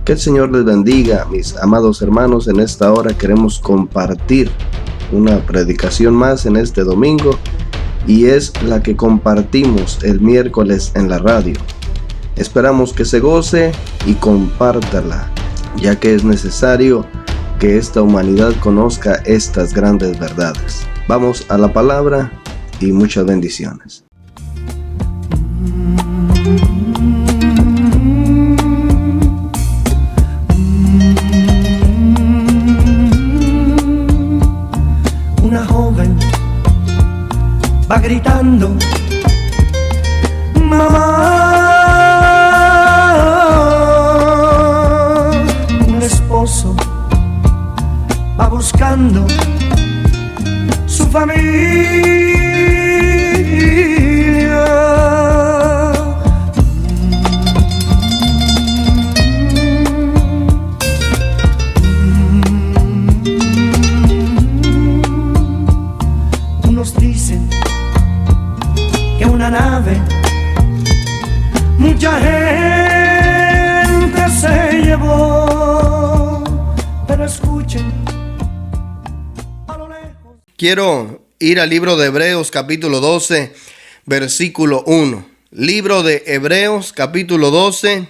Que el Señor les bendiga, mis amados hermanos. En esta hora queremos compartir una predicación más en este domingo, y es la que compartimos el miércoles en la radio. Esperamos que se goce y compártala, ya que es necesario que esta humanidad conozca estas grandes verdades. Vamos a la palabra y muchas bendiciones. Va gritando, mamá. Un esposo va buscando su familia. Unos dicen que una nave mucha gente se llevó, pero escuchen a lo lejos. Quiero ir al libro de Hebreos capítulo 12, versículo 1. Libro de Hebreos capítulo 12,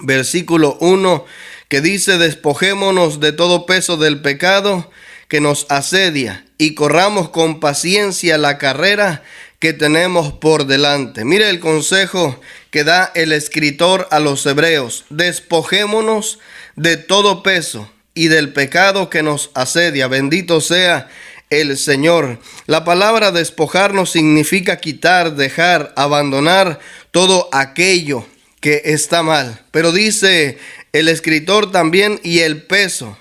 versículo 1, que dice: despojémonos de todo peso del pecado que nos asedia y corramos con paciencia la carrera que tenemos por delante. Mire el consejo que da el escritor a los hebreos: despojémonos de todo peso y del pecado que nos asedia. Bendito sea el Señor. La palabra despojarnos significa quitar, dejar, abandonar todo aquello que está mal. Pero dice el escritor también: y el peso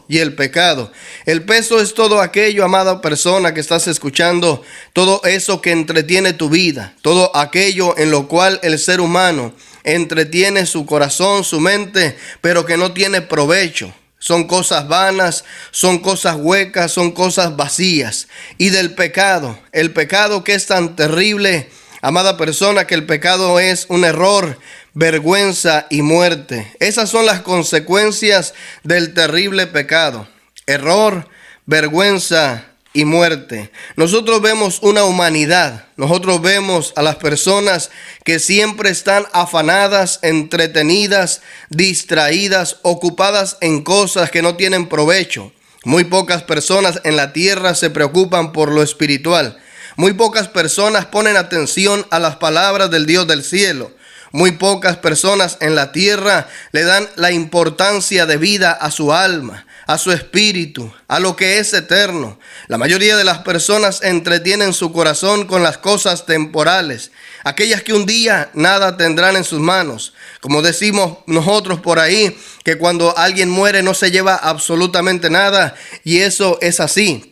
y el pecado. El peso es todo aquello, amada persona que estás escuchando, todo eso que entretiene tu vida, todo aquello en lo cual el ser humano entretiene su corazón, su mente, pero que no tiene provecho. Son cosas vanas, son cosas huecas, son cosas vacías. Y del pecado, el pecado que es tan terrible, amada persona, que el pecado es un error, vergüenza y muerte. Esas son las consecuencias del terrible pecado: error, vergüenza y muerte. Nosotros vemos una humanidad, nosotros vemos a las personas que siempre están afanadas, entretenidas, distraídas, ocupadas en cosas que no tienen provecho. Muy pocas personas en la tierra se preocupan por lo espiritual. Muy pocas personas ponen atención a las palabras del Dios del cielo. Muy pocas personas en la tierra le dan la importancia de vida a su alma, a su espíritu, a lo que es eterno. La mayoría de las personas entretienen su corazón con las cosas temporales, aquellas que un día nada tendrán en sus manos. Como decimos nosotros por ahí, que cuando alguien muere no se lleva absolutamente nada, y eso es así.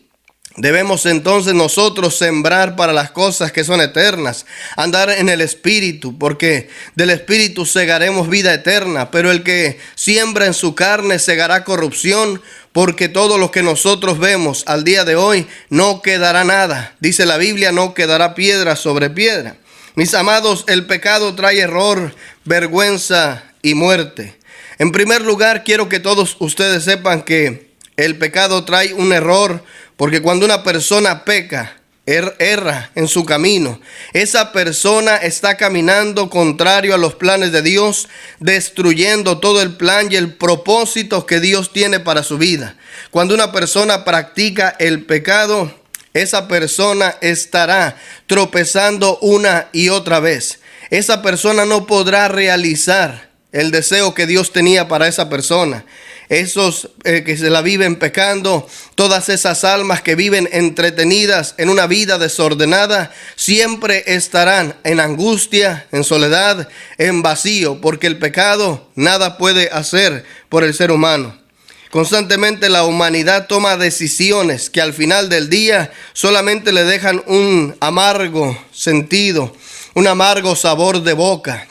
Debemos entonces nosotros sembrar para las cosas que son eternas, andar en el Espíritu, porque del Espíritu segaremos vida eterna. Pero el que siembra en su carne segará corrupción, porque todo lo que nosotros vemos al día de hoy no quedará nada. Dice la Biblia: no quedará piedra sobre piedra. Mis amados, el pecado trae error, vergüenza y muerte. En primer lugar, quiero que todos ustedes sepan que el pecado trae un error, porque cuando una persona peca, erra en su camino, esa persona está caminando contrario a los planes de Dios, destruyendo todo el plan y el propósito que Dios tiene para su vida. Cuando una persona practica el pecado, esa persona estará tropezando una y otra vez. Esa persona no podrá realizar el deseo que Dios tenía para esa persona. esos que se la viven pecando, todas esas almas que viven entretenidas en una vida desordenada, siempre estarán en angustia, en soledad, en vacío, porque el pecado nada puede hacer por el ser humano. Constantemente la humanidad toma decisiones que al final del día solamente le dejan un amargo sentido, un amargo sabor de boca.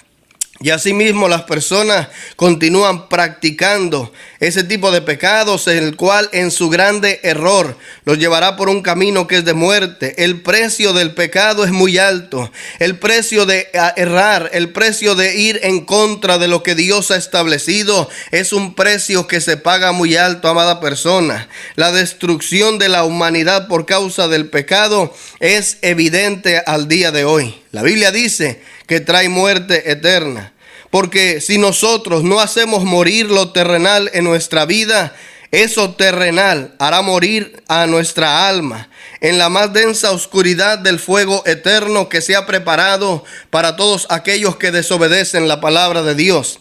Y asimismo las personas continúan practicando ese tipo de pecados, el cual en su grande error los llevará por un camino que es de muerte. El precio del pecado es muy alto. El precio de errar, el precio de ir en contra de lo que Dios ha establecido es un precio que se paga muy alto, amada persona. La destrucción de la humanidad por causa del pecado es evidente al día de hoy. La Biblia dice que trae muerte eterna. Porque si nosotros no hacemos morir lo terrenal en nuestra vida, eso terrenal hará morir a nuestra alma en la más densa oscuridad del fuego eterno que se ha preparado para todos aquellos que desobedecen la palabra de Dios.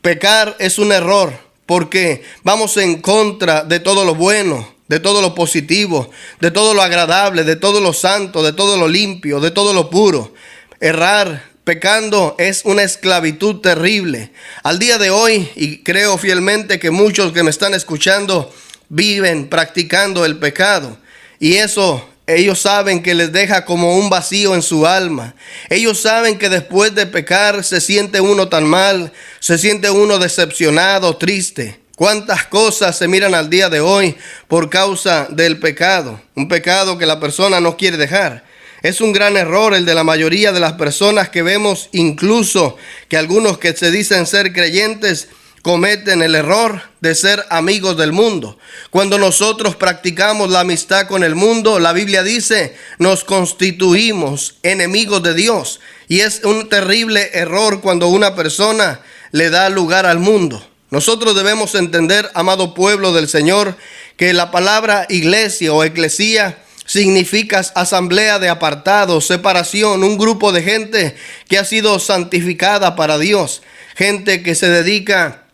Pecar es un error porque vamos en contra de todo lo bueno, de todo lo positivo, de todo lo agradable, de todo lo santo, de todo lo limpio, de todo lo puro. Errar pecando es una esclavitud terrible. Al día de hoy, y creo fielmente que muchos que me están escuchando viven practicando el pecado. Y eso ellos saben que les deja como un vacío en su alma. Ellos saben que después de pecar se siente uno tan mal, se siente uno decepcionado, triste. ¿Cuántas cosas se miran al día de hoy por causa del pecado? Un pecado que la persona no quiere dejar. Es un gran error el de la mayoría de las personas que vemos, incluso que algunos que se dicen ser creyentes cometen el error de ser amigos del mundo. Cuando nosotros practicamos la amistad con el mundo, la Biblia dice, nos constituimos enemigos de Dios. Y es un terrible error cuando una persona le da lugar al mundo. Nosotros debemos entender, amado pueblo del Señor, que la palabra iglesia o eclesía significa asamblea de apartados, separación, un grupo de gente que ha sido santificada para Dios, gente que se dedica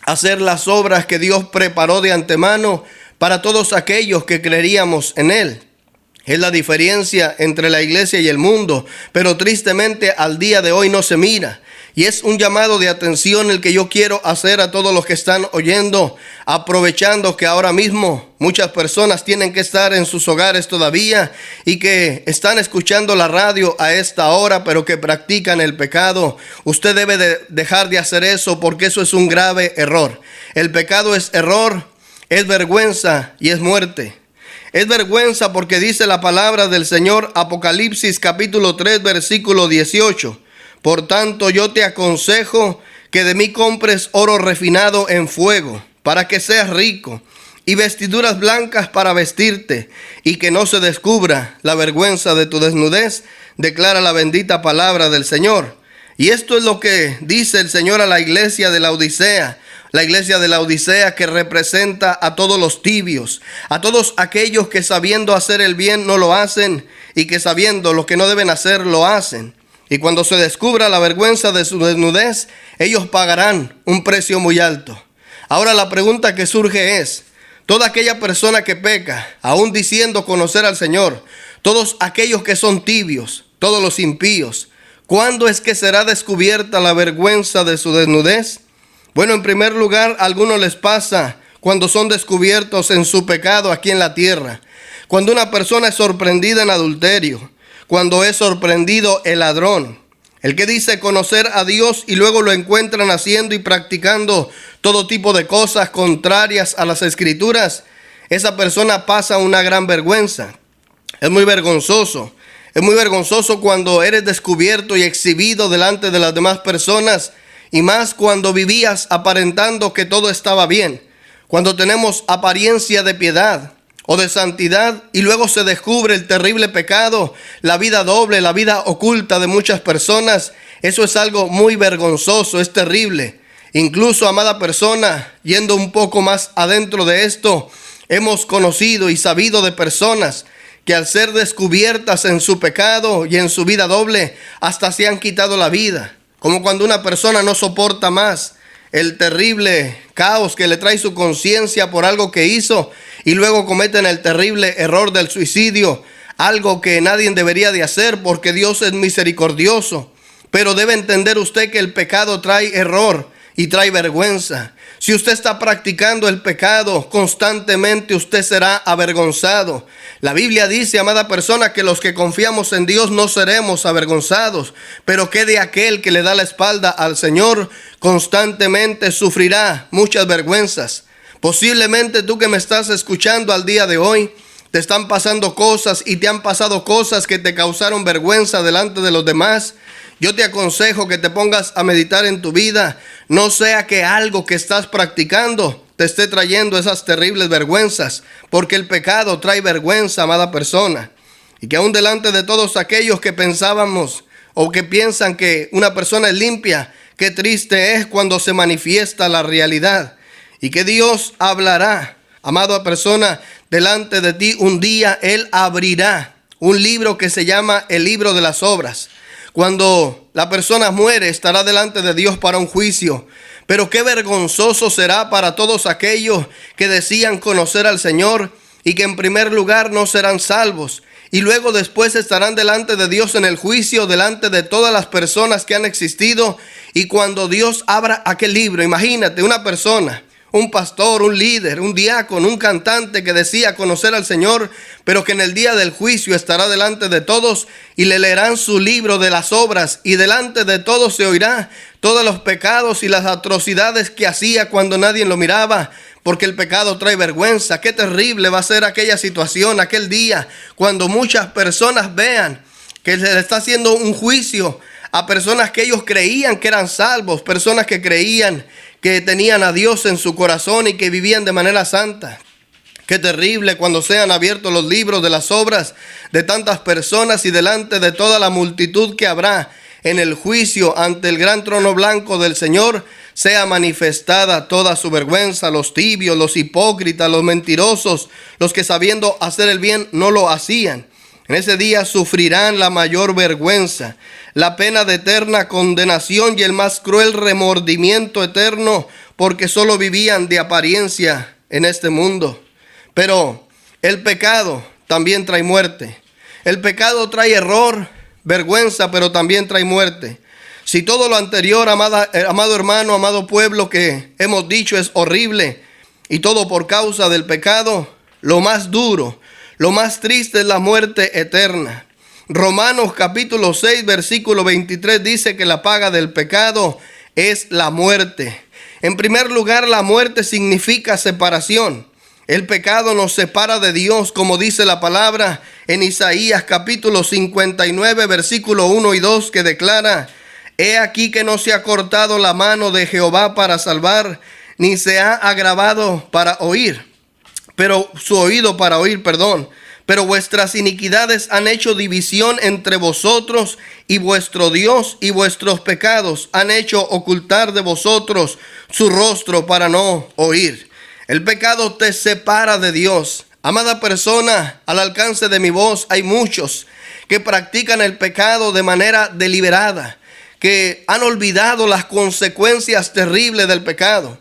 a hacer las obras que Dios preparó de antemano para todos aquellos que creeríamos en Él. Es la diferencia entre la iglesia y el mundo, pero tristemente al día de hoy no se mira. Y es un llamado de atención el que yo quiero hacer a todos los que están oyendo, aprovechando que ahora mismo muchas personas tienen que estar en sus hogares todavía y que están escuchando la radio a esta hora, pero que practican el pecado. Usted debe de dejar de hacer eso porque eso es un grave error. El pecado es error, es vergüenza y es muerte. Es vergüenza porque dice la palabra del Señor, Apocalipsis capítulo 3, versículo 18. Por tanto, yo te aconsejo que de mí compres oro refinado en fuego, para que seas rico, y vestiduras blancas para vestirte, y que no se descubra la vergüenza de tu desnudez, declara la bendita palabra del Señor. Y esto es lo que dice el Señor a la iglesia de Laodicea. La iglesia de Laodicea que representa a todos los tibios, a todos aquellos que sabiendo hacer el bien no lo hacen, y que sabiendo lo que no deben hacer lo hacen. Y cuando se descubra la vergüenza de su desnudez, ellos pagarán un precio muy alto. Ahora la pregunta que surge es, toda aquella persona que peca, aún diciendo conocer al Señor, todos aquellos que son tibios, todos los impíos, ¿cuándo es que será descubierta la vergüenza de su desnudez? Bueno, en primer lugar, a algunos les pasa cuando son descubiertos en su pecado aquí en la tierra. Cuando una persona es sorprendida en adulterio, cuando es sorprendido el ladrón, el que dice conocer a Dios y luego lo encuentran haciendo y practicando todo tipo de cosas contrarias a las Escrituras, esa persona pasa una gran vergüenza. Es muy vergonzoso. Es muy vergonzoso cuando eres descubierto y exhibido delante de las demás personas, y más cuando vivías aparentando que todo estaba bien. Cuando tenemos apariencia de piedad o de santidad y luego se descubre el terrible pecado, la vida doble, la vida oculta de muchas personas, eso es algo muy vergonzoso, es terrible. Incluso, amada persona, yendo un poco más adentro de esto, hemos conocido y sabido de personas que al ser descubiertas en su pecado y en su vida doble, hasta se han quitado la vida. Como cuando una persona no soporta más el terrible caos que le trae su conciencia por algo que hizo y luego cometen el terrible error del suicidio, algo que nadie debería de hacer porque Dios es misericordioso. Pero debe entender usted que el pecado trae error y trae vergüenza. Si usted está practicando el pecado constantemente, usted será avergonzado. La Biblia dice, amada persona, que los que confiamos en Dios no seremos avergonzados, pero que de aquel que le da la espalda al Señor constantemente sufrirá muchas vergüenzas. Posiblemente tú que me estás escuchando al día de hoy, te están pasando cosas y te han pasado cosas que te causaron vergüenza delante de los demás. Yo te aconsejo que te pongas a meditar en tu vida. No sea que algo que estás practicando te esté trayendo esas terribles vergüenzas, porque el pecado trae vergüenza, amada persona. Y que aún delante de todos aquellos que pensábamos o que piensan que una persona es limpia, qué triste es cuando se manifiesta la realidad. Y que Dios hablará, amada persona, delante de ti un día Él abrirá un libro que se llama el libro de las obras. Cuando la persona muere, estará delante de Dios para un juicio. Pero qué vergonzoso será para todos aquellos que decían conocer al Señor y que en primer lugar no serán salvos. Y luego después estarán delante de Dios en el juicio, delante de todas las personas que han existido. Y cuando Dios abra aquel libro, imagínate una persona, un pastor, un líder, un diácono, un cantante que decía conocer al Señor, pero que en el día del juicio estará delante de todos y le leerán su libro de las obras y delante de todos se oirá todos los pecados y las atrocidades que hacía cuando nadie lo miraba, porque el pecado trae vergüenza. Qué terrible va a ser aquella situación, aquel día, cuando muchas personas vean que se le está haciendo un juicio a personas que ellos creían que eran salvos, personas que creían que tenían a Dios en su corazón y que vivían de manera santa. Qué terrible cuando sean abiertos los libros de las obras de tantas personas y delante de toda la multitud que habrá en el juicio ante el gran trono blanco del Señor, sea manifestada toda su vergüenza, los tibios, los hipócritas, los mentirosos, los que sabiendo hacer el bien no lo hacían. En ese día sufrirán la mayor vergüenza, la pena de eterna condenación y el más cruel remordimiento eterno, porque solo vivían de apariencia en este mundo. Pero el pecado también trae muerte. El pecado trae error, vergüenza, pero también trae muerte. Si todo lo anterior, amado hermano, amado pueblo, que hemos dicho es horrible y todo por causa del pecado, lo más duro, lo más triste es la muerte eterna. Romanos capítulo 6, versículo 23 dice que la paga del pecado es la muerte. En primer lugar, la muerte significa separación. El pecado nos separa de Dios, como dice la palabra en Isaías capítulo 59, versículo 1 y 2, que declara: He aquí que no se ha cortado la mano de Jehová para salvar, ni se ha agravado para oír. Pero vuestras iniquidades han hecho división entre vosotros y vuestro Dios, y vuestros pecados han hecho ocultar de vosotros su rostro para no oír. El pecado te separa de Dios. Amada persona, al alcance de mi voz hay muchos que practican el pecado de manera deliberada, que han olvidado las consecuencias terribles del pecado.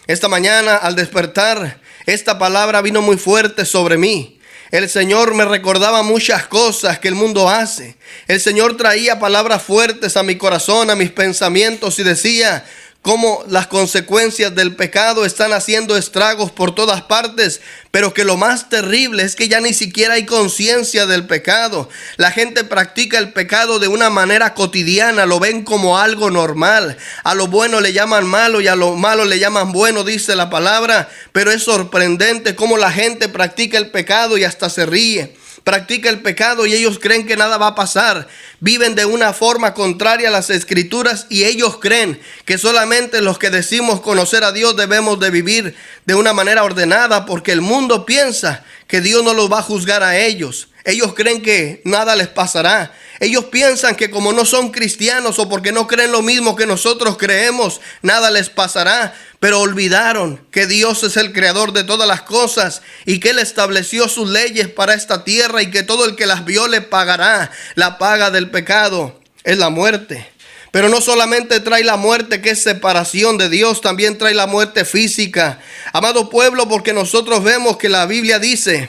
Esta mañana al despertar, esta palabra vino muy fuerte sobre mí. El Señor me recordaba muchas cosas que el mundo hace. El Señor traía palabras fuertes a mi corazón, a mis pensamientos, y decía cómo las consecuencias del pecado están haciendo estragos por todas partes, pero que lo más terrible es que ya ni siquiera hay conciencia del pecado. La gente practica el pecado de una manera cotidiana, lo ven como algo normal. A lo bueno le llaman malo y a lo malo le llaman bueno, dice la palabra, pero es sorprendente cómo la gente practica el pecado y hasta se ríe. Practica el pecado y ellos creen que nada va a pasar. Viven de una forma contraria a las escrituras y ellos creen que solamente los que decimos conocer a Dios debemos de vivir de una manera ordenada, porque el mundo piensa que Dios no los va a juzgar a ellos. Ellos creen que nada les pasará. Ellos piensan que como no son cristianos o porque no creen lo mismo que nosotros creemos, nada les pasará. Pero olvidaron que Dios es el creador de todas las cosas y que Él estableció sus leyes para esta tierra y que todo el que las viole pagará. La paga del pecado es la muerte. Pero no solamente trae la muerte, que es separación de Dios, también trae la muerte física. Amado pueblo, porque nosotros vemos que la Biblia dice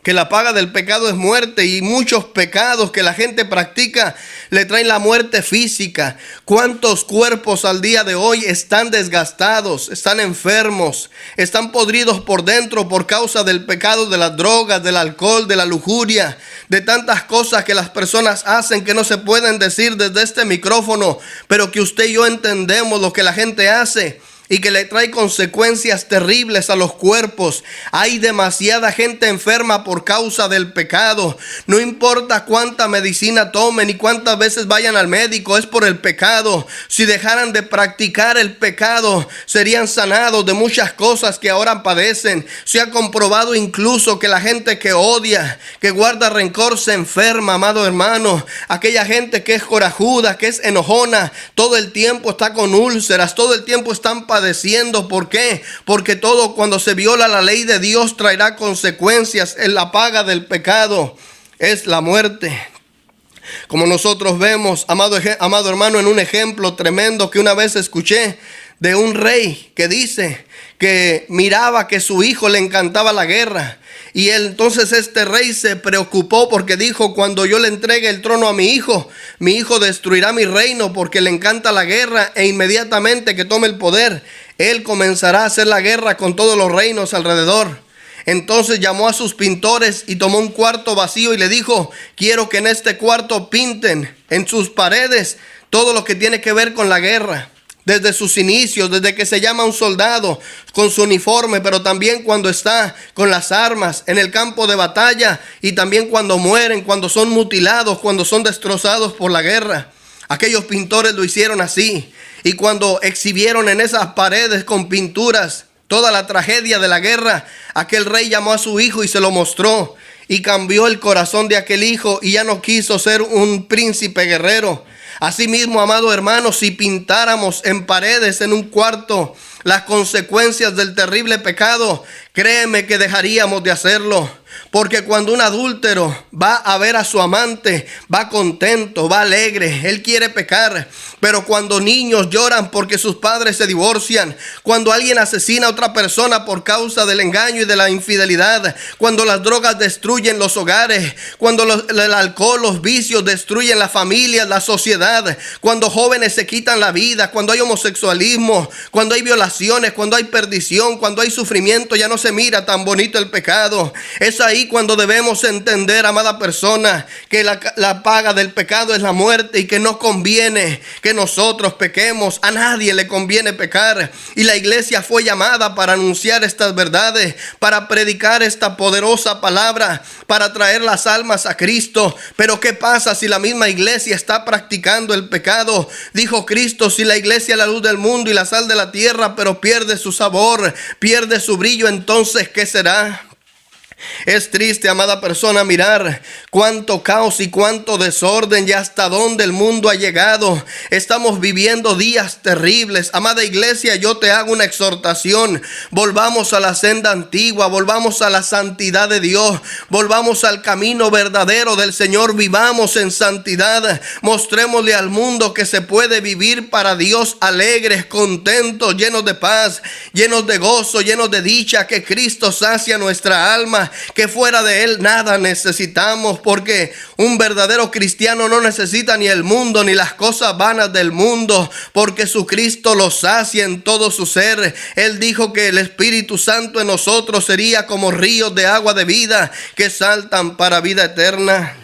que la paga del pecado es muerte, y muchos pecados que la gente practica le traen la muerte física. ¿Cuántos cuerpos al día de hoy están desgastados, están enfermos, están podridos por dentro por causa del pecado, de las drogas, del alcohol, de la lujuria, de tantas cosas que las personas hacen que no se pueden decir desde este micrófono, pero que usted y yo entendemos lo que la gente hace y que le trae consecuencias terribles a los cuerpos? Hay demasiada gente enferma por causa del pecado. No importa cuánta medicina tomen y cuántas veces vayan al médico, es por el pecado. Si dejaran de practicar el pecado, serían sanados de muchas cosas que ahora padecen. Se ha comprobado incluso que la gente que odia, que guarda rencor, se enferma, amado hermano. Aquella gente que es corajuda, que es enojona, todo el tiempo está con úlceras, todo el tiempo están padeciendo. ¿Por qué? Porque todo, cuando se viola la ley de Dios, traerá consecuencias. En la paga del pecado es la muerte. Como nosotros vemos, amado hermano, en un ejemplo tremendo que una vez escuché de un rey que dice que miraba que su hijo le encantaba la guerra. Y entonces este rey se preocupó porque dijo: cuando yo le entregue el trono a mi hijo destruirá mi reino porque le encanta la guerra, e inmediatamente que tome el poder, él comenzará a hacer la guerra con todos los reinos alrededor. Entonces llamó a sus pintores y tomó un cuarto vacío y le dijo: quiero que en este cuarto pinten en sus paredes todo lo que tiene que ver con la guerra. Desde sus inicios, desde que se llama un soldado con su uniforme, pero también cuando está con las armas en el campo de batalla, y también cuando mueren, cuando son mutilados, cuando son destrozados por la guerra. Aquellos pintores lo hicieron así, y cuando exhibieron en esas paredes con pinturas toda la tragedia de la guerra, aquel rey llamó a su hijo y se lo mostró, y cambió el corazón de aquel hijo y ya no quiso ser un príncipe guerrero. Asimismo, amado hermano, si pintáramos en paredes, en un cuarto, las consecuencias del terrible pecado, créeme que dejaríamos de hacerlo. Porque cuando un adúltero va a ver a su amante, va contento, va alegre, él quiere pecar. Pero cuando niños lloran porque sus padres se divorcian, cuando alguien asesina a otra persona por causa del engaño y de la infidelidad, cuando las drogas destruyen los hogares, cuando el alcohol, los vicios destruyen la familia, la sociedad, cuando jóvenes se quitan la vida, cuando hay homosexualismo, cuando hay violaciones, cuando hay perdición, cuando hay sufrimiento, ya no se mira tan bonito el pecado. Es ahí cuando debemos entender, amada persona, que la paga del pecado es la muerte y que no conviene que nosotros pequemos. A nadie le conviene pecar, y la iglesia fue llamada para anunciar estas verdades, para predicar esta poderosa palabra, para traer las almas a Cristo. Pero ¿qué pasa si la misma iglesia está practicando el pecado? Dijo Cristo: si la iglesia es la luz del mundo y la sal de la tierra, pero pierde su sabor, pierde su brillo, entonces ¿qué será? Es triste, amada persona, mirar cuánto caos y cuánto desorden y hasta dónde el mundo ha llegado. Estamos viviendo días terribles. Amada iglesia, yo te hago una exhortación: volvamos a la senda antigua, volvamos a la santidad de Dios, volvamos al camino verdadero del Señor, vivamos en santidad, mostrémosle al mundo que se puede vivir para Dios alegres, contentos, llenos de paz, llenos de gozo, llenos de dicha, que Cristo sacia nuestra alma, que fuera de Él nada necesitamos, porque un verdadero cristiano no necesita ni el mundo ni las cosas vanas del mundo, porque su Cristo lo sacia en todo su ser. Él dijo que el Espíritu Santo en nosotros sería como ríos de agua de vida que saltan para vida eterna.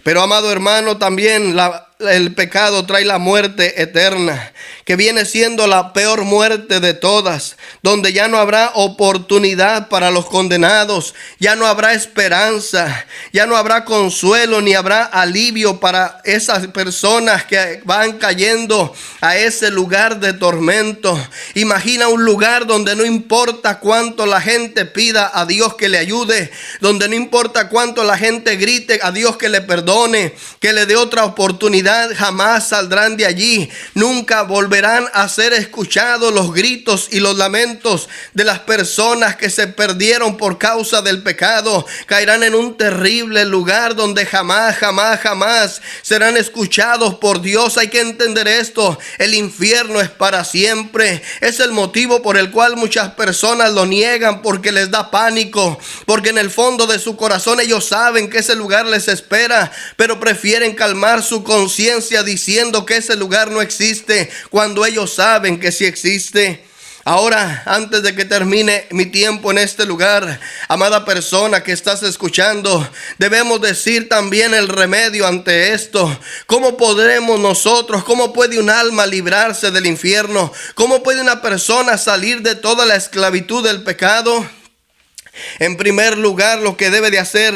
Pero, amado hermano, también el pecado trae la muerte eterna, que viene siendo la peor muerte de todas, donde ya no habrá oportunidad para los condenados, ya no habrá esperanza, ya no habrá consuelo ni habrá alivio para esas personas que van cayendo a ese lugar de tormento. Imagina un lugar donde no importa cuánto la gente pida a Dios que le ayude, donde no importa cuánto la gente grite a Dios que le perdone, que le dé otra oportunidad, eternidad jamás saldrán de allí. Nunca volverán a ser escuchados los gritos y los lamentos de las personas que se perdieron por causa del pecado. Caerán en un terrible lugar donde jamás serán escuchados por Dios. Hay que entender esto. El infierno es para siempre. Es el motivo por el cual muchas personas lo niegan, porque les da pánico, porque en el fondo de su corazón ellos saben que ese lugar les espera, pero prefieren calmar su conciencia diciendo que ese lugar no existe, cuando ellos saben que sí existe. Ahora, antes de que termine mi tiempo en este lugar, amada persona que estás escuchando, debemos decir también el remedio ante esto. ¿Cómo podremos nosotros, cómo puede un alma librarse del infierno? ¿Cómo puede una persona salir de toda la esclavitud del pecado? En primer lugar, lo que debe de hacer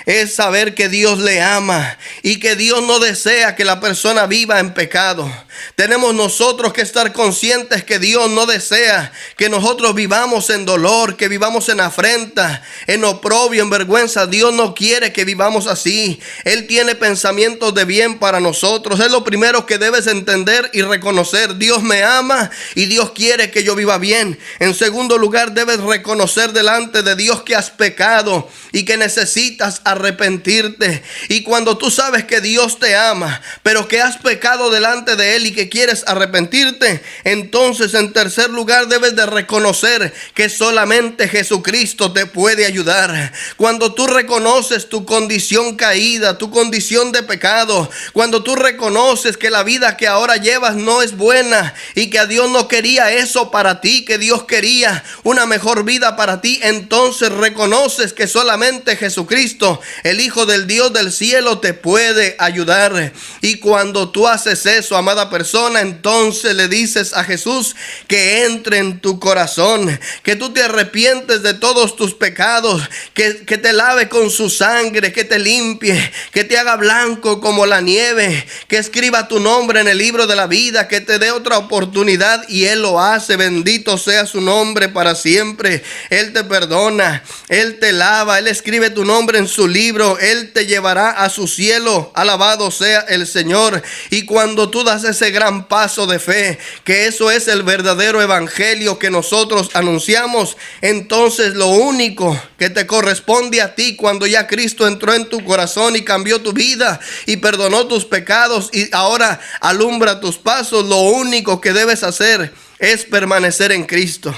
es saber que Dios le ama y que Dios no desea que la persona viva en pecado. Tenemos nosotros que estar conscientes que Dios no desea que nosotros vivamos en dolor, que vivamos en afrenta, en oprobio, en vergüenza. Dios no quiere que vivamos así. Él tiene pensamientos de bien para nosotros. Es lo primero que debes entender y reconocer. Dios me ama y Dios quiere que yo viva bien. En segundo lugar, debes reconocer delante de Dios que has pecado y que necesitas arrepentirte. Y cuando tú sabes que Dios te ama, pero que has pecado delante de Él y que quieres arrepentirte, entonces en tercer lugar debes de reconocer que solamente Jesucristo te puede ayudar. Cuando tú reconoces tu condición caída, tu condición de pecado, cuando tú reconoces que la vida que ahora llevas no es buena y que a Dios no quería eso para ti, que Dios quería una mejor vida para ti, entonces reconoces que solamente Jesucristo, el Hijo del Dios del cielo, te puede ayudar. Y cuando tú haces eso, amada persona, entonces le dices a Jesús que entre en tu corazón, que tú te arrepientes de todos tus pecados, que te lave con su sangre, que te limpie, que te haga blanco como la nieve, que escriba tu nombre en el libro de la vida, que te dé otra oportunidad, y Él lo hace. Bendito sea su nombre para siempre. Él te perdona, Él te lava, Él escribe tu nombre en su libro, Él te llevará a su cielo. Alabado sea el Señor. Y cuando tú das ese gran paso de fe, que eso es el verdadero evangelio que nosotros anunciamos, entonces lo único que te corresponde a ti, cuando ya Cristo entró en tu corazón y cambió tu vida y perdonó tus pecados y ahora alumbra tus pasos, lo único que debes hacer es permanecer en Cristo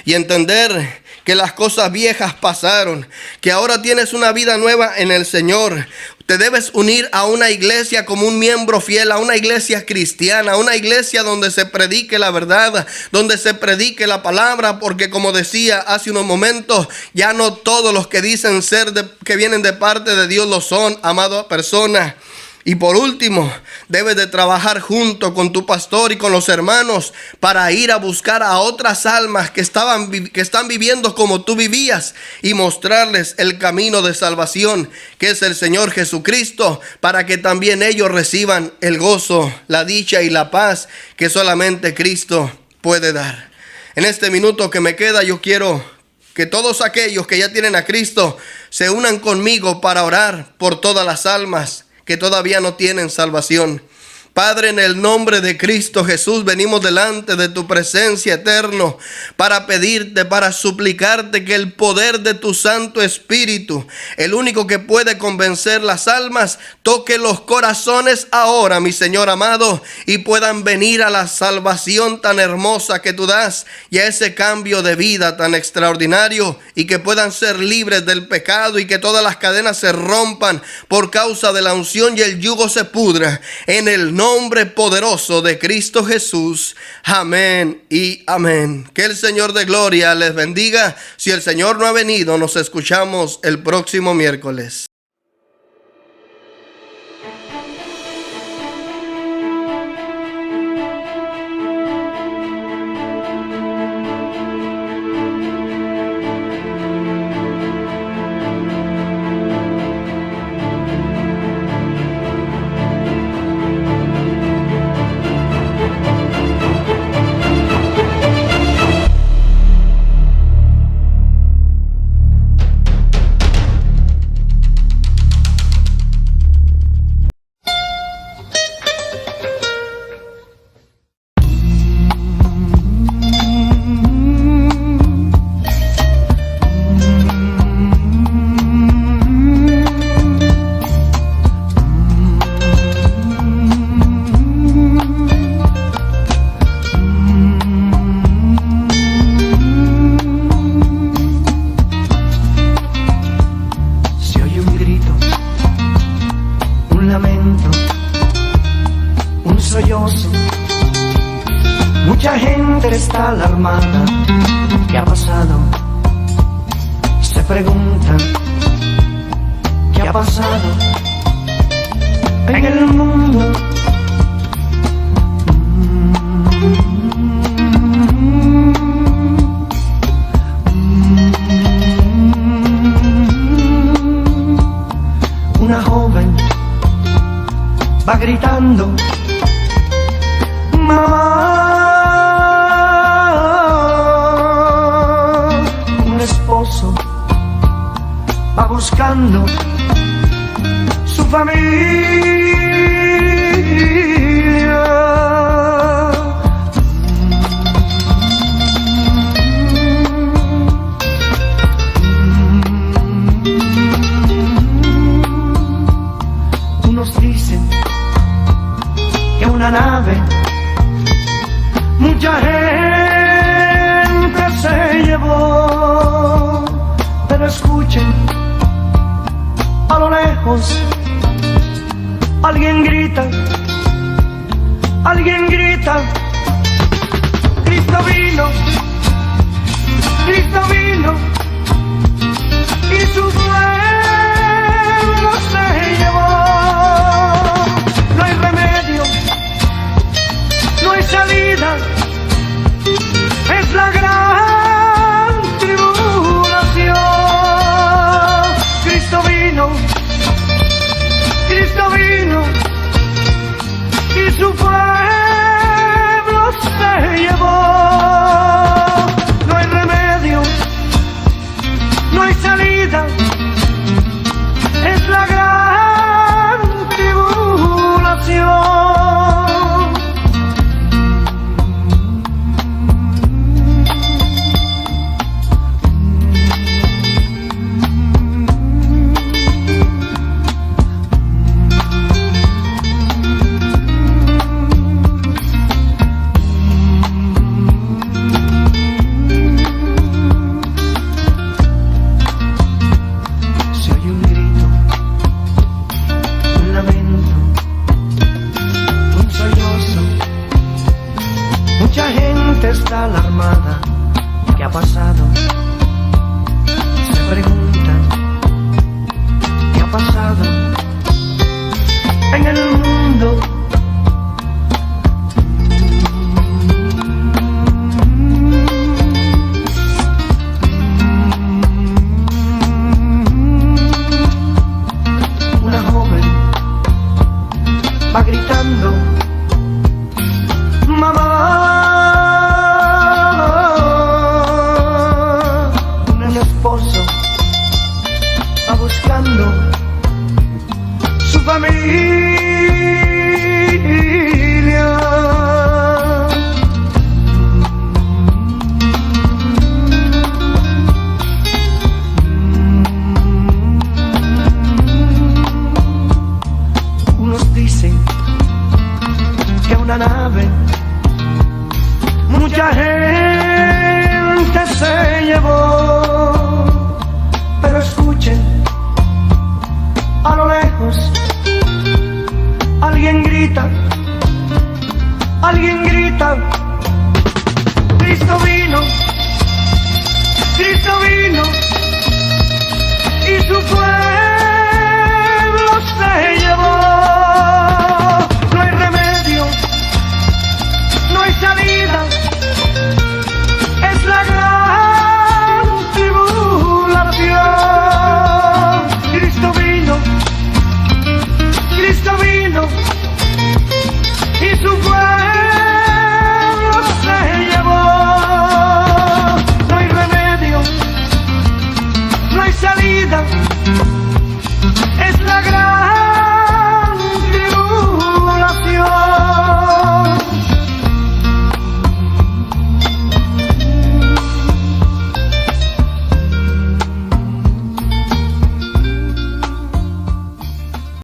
y entender que las cosas viejas pasaron, que ahora tienes una vida nueva en el Señor. Te debes unir a una iglesia como un miembro fiel, a una iglesia cristiana, a una iglesia donde se predique la verdad, donde se predique la palabra, porque como decía hace unos momentos, ya no todos los que dicen que vienen de parte de Dios lo son, amada persona. Y por último, debes de trabajar junto con tu pastor y con los hermanos para ir a buscar a otras almas que están viviendo como tú vivías y mostrarles el camino de salvación, que es el Señor Jesucristo, para que también ellos reciban el gozo, la dicha y la paz que solamente Cristo puede dar. En este minuto que me queda, yo quiero que todos aquellos que ya tienen a Cristo se unan conmigo para orar por todas las almas que todavía no tienen salvación. Padre, en el nombre de Cristo Jesús, venimos delante de tu presencia eterno para pedirte, para suplicarte que el poder de tu Santo Espíritu, el único que puede convencer las almas, toque los corazones ahora, mi Señor amado, y puedan venir a la salvación tan hermosa que tú das y a ese cambio de vida tan extraordinario, y que puedan ser libres del pecado y que todas las cadenas se rompan por causa de la unción y el yugo se pudra. En el nombre poderoso de Cristo Jesús. Amén y amén. Que el Señor de gloria les bendiga. Si el Señor no ha venido, nos escuchamos el próximo miércoles. sollozo. Mucha gente está alarmada. ¿Qué ha pasado? Se preguntan. ¿Qué ha pasado en el mundo? Una joven va gritando, mamá. Un esposo va buscando su familia. Unos dicen que una nave mucha gente se llevó, pero escuchen, a lo lejos alguien grita, Cristo vino, y su pueblo se llevó. No hay remedio, no hay salida, es la gran tribulación. Cristo vino, y su pueblo se llevó. No hay remedio, no hay salida, es la gran tribulación. Mucha gente está alarmada. ¿Qué ha pasado? Se preguntan. ¿Qué ha pasado en el mundo? Una joven va gritando, mamá. Va buscando su familia. Unos dicen que una nave mucha gente se llevó. Pero escuchen, a lo lejos alguien grita, Cristo vino, y su pueblo